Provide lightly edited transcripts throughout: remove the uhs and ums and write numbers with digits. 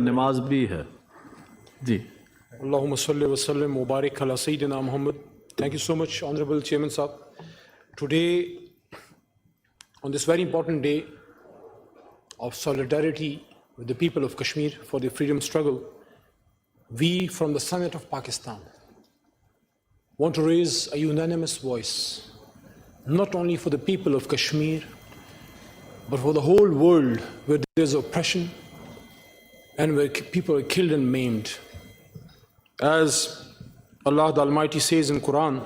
नमाज भी है जी। Allahumma salli wa sallim wa barik ala Sayyidina Muhammad. Thank you so much, Honorable Chairman Sahab. Today, on this very important day of solidarity with the people of Kashmir for their freedom struggle, we from the Senate of Pakistan want to raise a unanimous voice, not only for the people of Kashmir, but for the whole world where there is oppression and where people are killed and maimed. As Allah the Almighty says in Quran,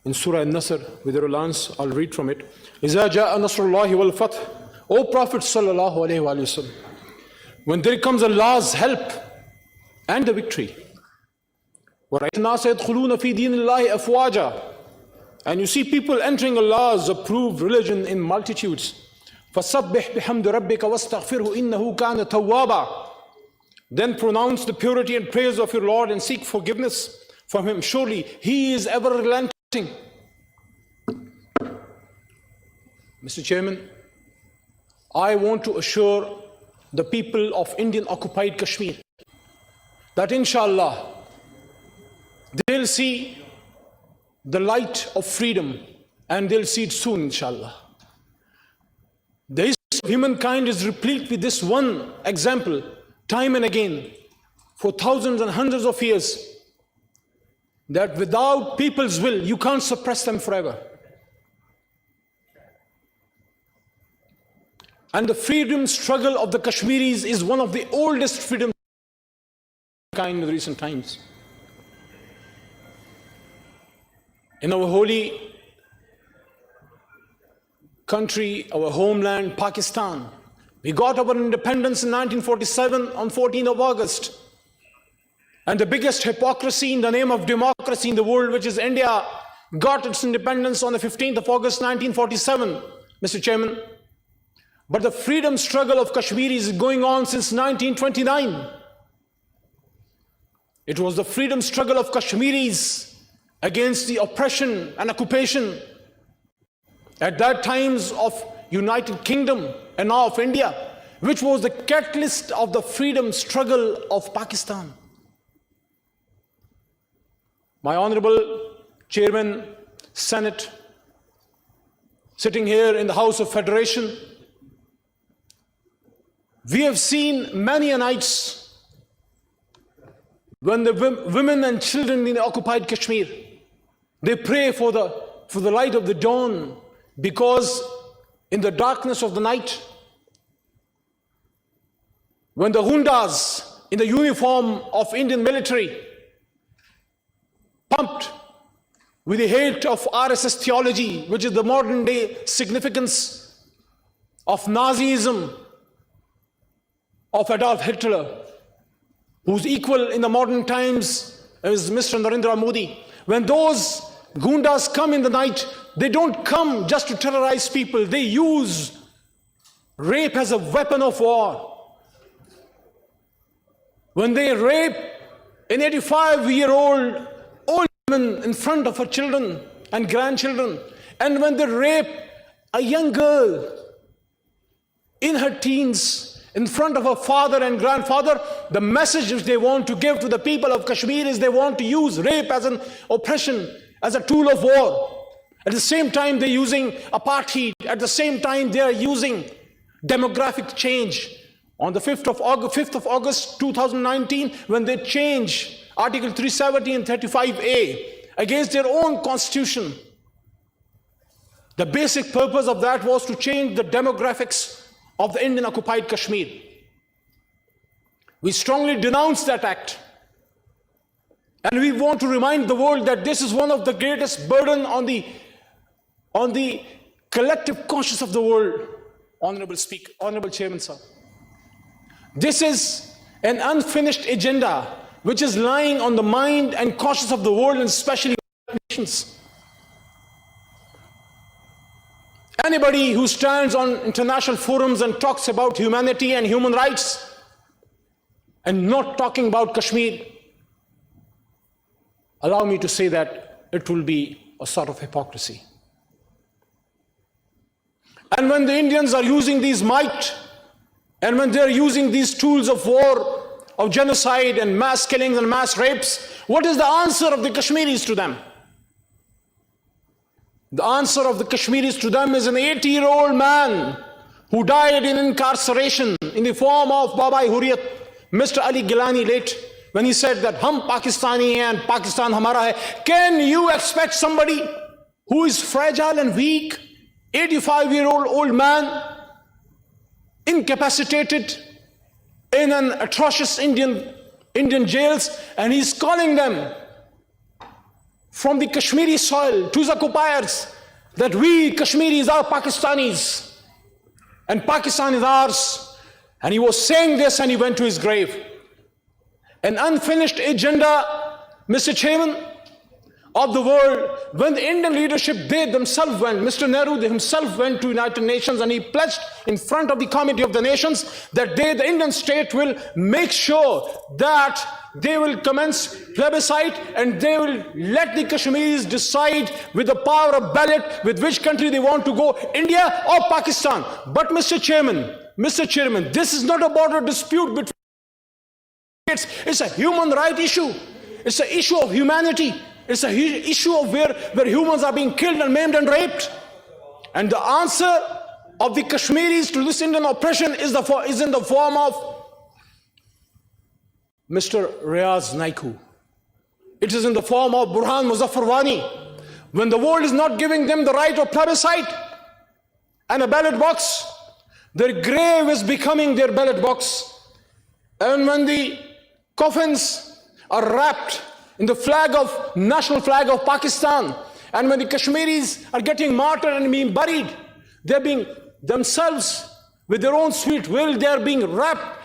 in Surah An-Nasr, with your allowance, I'll read from it. إِذَا جَاءَ نَصْرُ اللَّهِ وَالْفَتْحُ. O Prophet sallallahu alayhi wa sallam, when there comes Allah's help and the victory, وَرَأَيْتَ النَّاسَ يَدْخُلُونَ فِي دِينِ اللَّهِ أَفْوَاجًا, and you see people entering Allah's approved religion in multitudes, فَسَبِّحْ بِحَمْدِ رَبِّكَ وَاسْتَغْفِرْهُ إِنَّهُ كَانَ تَوَّابًا. Then pronounce the purity and praise of your Lord and seek forgiveness from Him. Surely He is ever relenting. Mr. Chairman, I want to assure the people of Indian occupied Kashmir that inshallah they'll see the light of freedom, and they'll see it soon, inshallah. The history of humankind is replete with this one example, time and again, for thousands and hundreds of years, that without people's will, you can't suppress them forever. And the freedom struggle of the Kashmiris is one of the oldest freedom kind of recent times. In our holy country, our homeland, Pakistan, we got our independence in 1947 on 14th of August. And the biggest hypocrisy in the name of democracy in the world, which is India, got its independence on the 15th of August 1947, Mr. Chairman. But the freedom struggle of Kashmiris is going on since 1929. It was the freedom struggle of Kashmiris against the oppression and occupation at that times of United Kingdom and now of India, which was the catalyst of the freedom struggle of Pakistan. My Honorable Chairman, Senate, sitting here in the House of Federation, we have seen many a nights when the women and children in the occupied Kashmir, they pray for the light of the dawn, because in the darkness of the night, when the Gundas in the uniform of Indian military, pumped with the hate of RSS theology, which is the modern day significance of Nazism, of Adolf Hitler, whose equal in the modern times is Mr. Narendra Modi. When those Gundas come in the night, they don't come just to terrorize people. They use rape as a weapon of war. When they rape an 85-year-old old woman in front of her children and grandchildren, and when they rape a young girl in her teens in front of her father and grandfather, the message which they want to give to the people of Kashmir is they want to use rape as an oppression, as a tool of war. At the same time, they're using apartheid. At the same time, they are using demographic change. On the 5th of August 2019, when they change Article 370 and 35A against their own constitution, the basic purpose of that was to change the demographics of the Indian occupied Kashmir. We strongly denounce that act. And we want to remind the world that this is one of the greatest burden on the collective conscience of the world, Honorable Speaker, Honorable Chairman, sir. This is an unfinished agenda which is lying on the mind and conscience of the world, and especially nations. Anybody who stands on international forums and talks about humanity and human rights and not talking about Kashmir, allow me to say that it will be a sort of hypocrisy. And when the Indians are using these might And when they're using these tools of war, of genocide and mass killings and mass rapes, what is the answer of the Kashmiris to them? The answer of the Kashmiris to them is an 80-year-old man who died in incarceration in the form of Baba Hurriyat, Mr. Ali Gilani late, when he said that hum Pakistani hain and Pakistan hamara hai. Can you expect somebody who is fragile and weak, 85-year-old man, incapacitated in an atrocious Indian jails, and he's calling them from the Kashmiri soil to his occupiers that we Kashmiris are Pakistanis and Pakistan is ours. And he was saying this and he went to his grave. An unfinished agenda, Mr. Chairman, of the world. When the Indian leadership, they themselves went, Mr. Nehru himself went to United Nations and he pledged in front of the Committee of the Nations that they, the Indian state, will make sure that they will commence plebiscite and they will let the Kashmiris decide with the power of ballot with which country they want to go, India or Pakistan. But Mr. Chairman, this is not about a dispute between states. It's a human right issue. It's an issue of humanity. It's an issue of where humans are being killed and maimed and raped. And the answer of the Kashmiris to this Indian oppression is in the form of Mr. Riaz Naiku. It is in the form of Burhan Muzaffar Wani. When the world is not giving them the right of plebiscite and a ballot box, their grave is becoming their ballot box. And when the coffins are wrapped in the national flag of Pakistan, and when the Kashmiris are getting martyred and being buried, they're being themselves with their own sweet will, they're being wrapped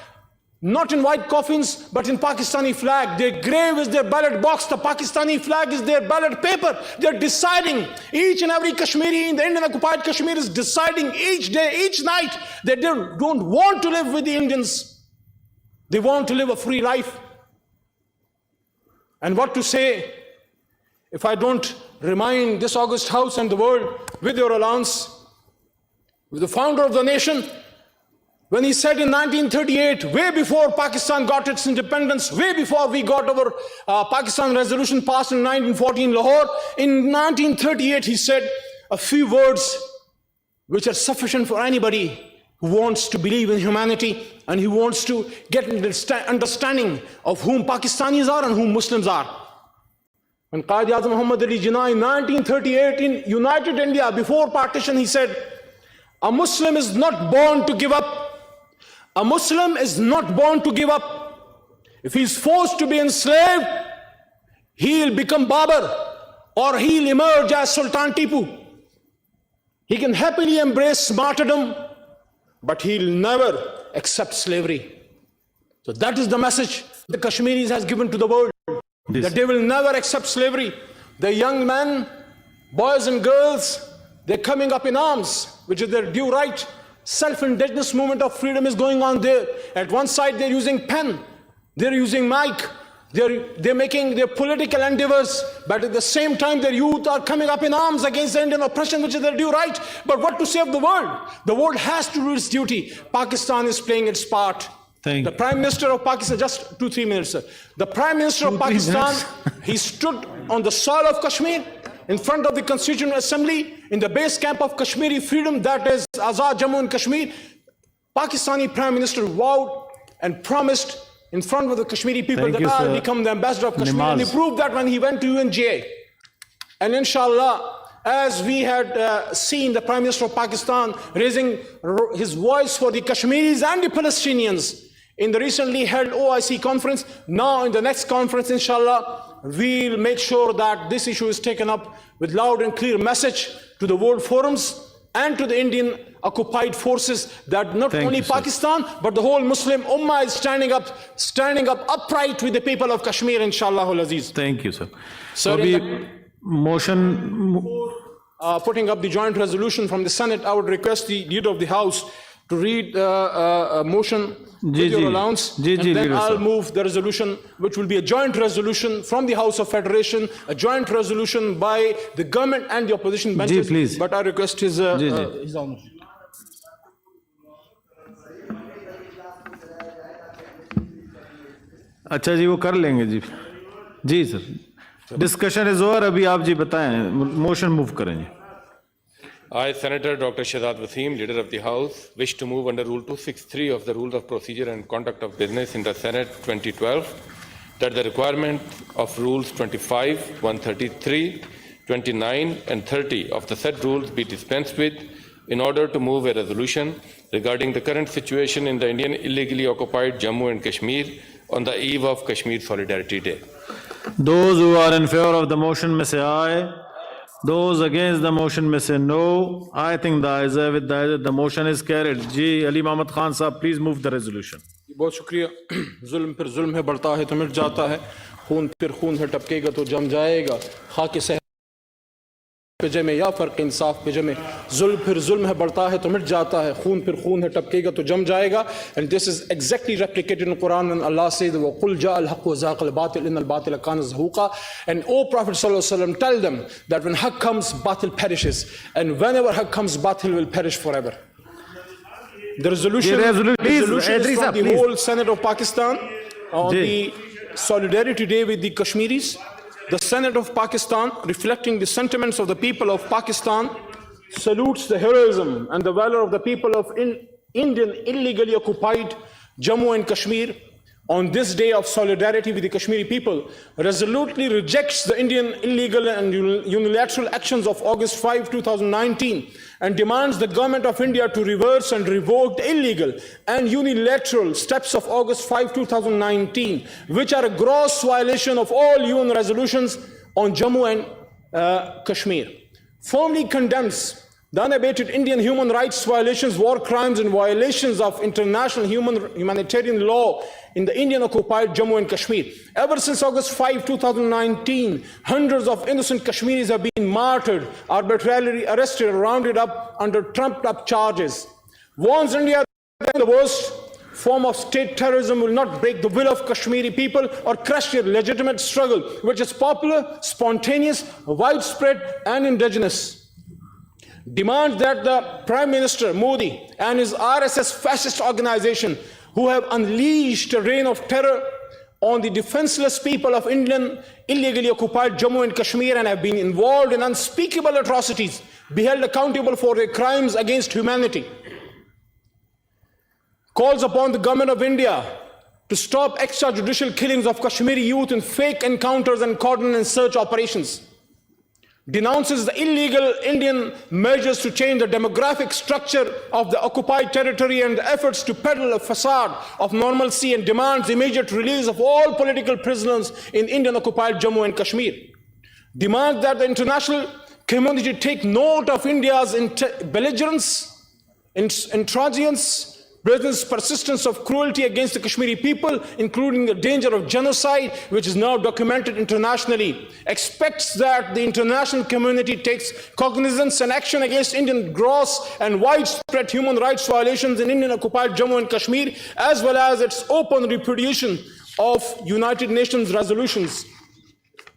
not in white coffins but in Pakistani flag. Their grave is their ballot box, the Pakistani flag is their ballot paper. They're deciding, each and every Kashmiri in the Indian occupied Kashmir is deciding each day, each night, that they don't want to live with the Indians. They want to live a free life. And what to say if I don't remind this august house and the world, with your allowance, with the founder of the nation, when he said in 1938, way before Pakistan got its independence, way before we got our Pakistan resolution passed in 1914 Lahore, in 1938 he said a few words which are sufficient for anybody who wants to believe in humanity and who wants to get an understanding of whom Pakistanis are and whom Muslims are. When Qaid-e-Azam Muhammad Ali Jinnah in 1938 in United India, before partition, he said, a Muslim is not born to give up. A Muslim is not born to give up. If he is forced to be enslaved, he'll become Babar or he'll emerge as Sultan Tipu. He can happily embrace martyrdom, but he'll never accept slavery. So that is the message the Kashmiris has given to the world, that they will never accept slavery. The young men, boys and girls, they're coming up in arms, which is their due right. Self-indigenous movement of freedom is going on there. At one side they're using pen, they're using mic, they're making their political endeavors, but at the same time their youth are coming up in arms against the Indian oppression, which is their due right. But what to say of the world? The world has to do its duty. Pakistan is playing its part. The Prime Minister of Pakistan, just 2-3 minutes, sir. The Prime Minister of Pakistan, he stood on the soil of Kashmir, in front of the Constituent Assembly, in the base camp of Kashmiri freedom, that is Azad Jammu and Kashmir. Pakistani Prime Minister vowed and promised in front of the Kashmiri people that I'll become the ambassador of Kashmir. And he proved that when he went to UNGA. And inshallah, as we had seen the Prime Minister of Pakistan raising his voice for the Kashmiris and the Palestinians in the recently held OIC conference, now in the next conference, inshallah, we'll make sure that this issue is taken up with loud and clear message to the world forums and to the Indian occupied forces, that not only Pakistan, but the whole Muslim Ummah is standing up upright with the people of Kashmir, inshallah al-Aziz. Thank you, sir. So putting up the joint resolution from the Senate, I would request the Leader of the House to read a motion with your allowance, and then I'll move the resolution, which will be a joint resolution from the House of Federation, a joint resolution by the government and the opposition benches. Please. But I request his honor. اچھا جی وہ کر لیں گے جی. جی سر discussion is over. ابھی آپ جی بتائیں motion move کریں جی. I, Senator Dr. Shahzad Wasim, Leader of the House, wish to move under Rule 263 of the Rules of Procedure and Conduct of Business in the Senate 2012 that the requirement of Rules 25, 133, 29 and 30 of the said rules be dispensed with in order to move a resolution regarding the current situation in the Indian illegally occupied Jammu and Kashmir on the eve of Kashmir Solidarity Day. Those who are in favor of the motion may say aye. Those against the motion may say no. I think the ayes have it, the motion is carried. Ji Ali Mohammad Khan sahab, please move the resolution. بہت شکریہ. ظلم پھر ظلم ہے بڑھتا ہے تو مٹ جاتا ہے. خون پھر خون ہے ٹپکے گا تو جم جائے گا. خاک صحت پہ جمے یا فرق انصاف پہ جمے. ظلم پھر ظلم ہے بڑھتا ہے تو مٹ جاتا ہے. خون پھر خون ہے ٹپکے گا تو جم جائے گا. And this is exactly replicated in the Quran when Allah says وَقُلْ جَاءَ الْحَقُّ وَزَهَقَ الْبَاطِلُ إِنَّ الْبَاطِلَ كَانَ زَهُوقًا. And O Prophet ﷺ, tell them that when haqq comes, batil perishes, and whenever haqq comes, batil will perish forever. The resolution is from the whole Senate of Pakistan on the Solidarity Day with the Kashmiris. The Senate of Pakistan, reflecting the sentiments of the people of Pakistan, salutes the heroism and the valor of the people of Indian illegally occupied Jammu and Kashmir on this day of solidarity with the Kashmiri people, resolutely rejects the Indian illegal and unilateral actions of August 5, 2019, and demands the government of India to reverse and revoke the illegal and unilateral steps of August 5, 2019, which are a gross violation of all UN resolutions on Jammu and Kashmir. Firmly condemns the unabated Indian human rights violations, war crimes and violations of international humanitarian law in the Indian occupied Jammu and Kashmir. Ever since August 5, 2019, hundreds of innocent Kashmiris have been martyred, arbitrarily arrested, rounded up under trumped up charges. Warns India that the worst form of state terrorism will not break the will of Kashmiri people or crush their legitimate struggle, which is popular, spontaneous, widespread and indigenous. Demands that the Prime Minister Modi and his RSS fascist organization, who have unleashed a reign of terror on the defenseless people of Indian illegally occupied Jammu and Kashmir and have been involved in unspeakable atrocities, be held accountable for their crimes against humanity. Calls upon the government of India to stop extrajudicial killings of Kashmiri youth in fake encounters and cordon and search operations. Denounces the illegal Indian measures to change the demographic structure of the occupied territory and the efforts to peddle a facade of normalcy, and demands the immediate release of all political prisoners in Indian occupied Jammu and Kashmir. Demands that the international community take note of India's belligerence, intransigence, Britain's persistence of cruelty against the Kashmiri people, including the danger of genocide, which is now documented internationally. Expects that the international community takes cognizance and action against Indian gross and widespread human rights violations in Indian occupied Jammu and Kashmir, as well as its open repudiation of United Nations resolutions.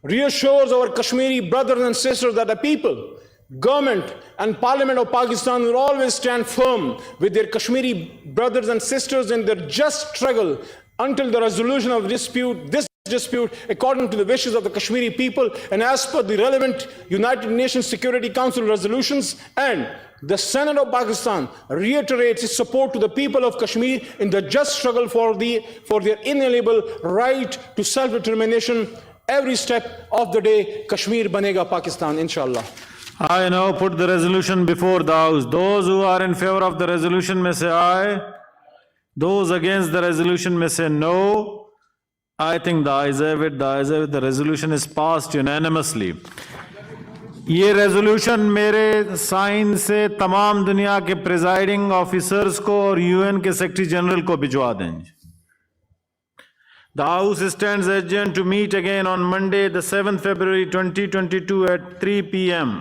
Reassures our Kashmiri brothers and sisters that the people, government and Parliament of Pakistan will always stand firm with their Kashmiri brothers and sisters in their just struggle until the resolution of this dispute according to the wishes of the Kashmiri people and as per the relevant United Nations Security Council resolutions. And the Senate of Pakistan reiterates its support to the people of Kashmir in the just struggle for their inalienable right to self-determination. Every step of the day, Kashmir banega Pakistan, inshallah. I now put the resolution before the House. Those who are in favor of the resolution may say aye. Those against the resolution may say no. I think the ayes have it, the resolution is passed unanimously. یہ resolution میرے sign سے تمام دنیا کے presiding officers کو اور UN کے secretary general کو بھجوا دیں. The House stands adjourned to meet again on Monday, the 7th February 2022 at 3 p.m.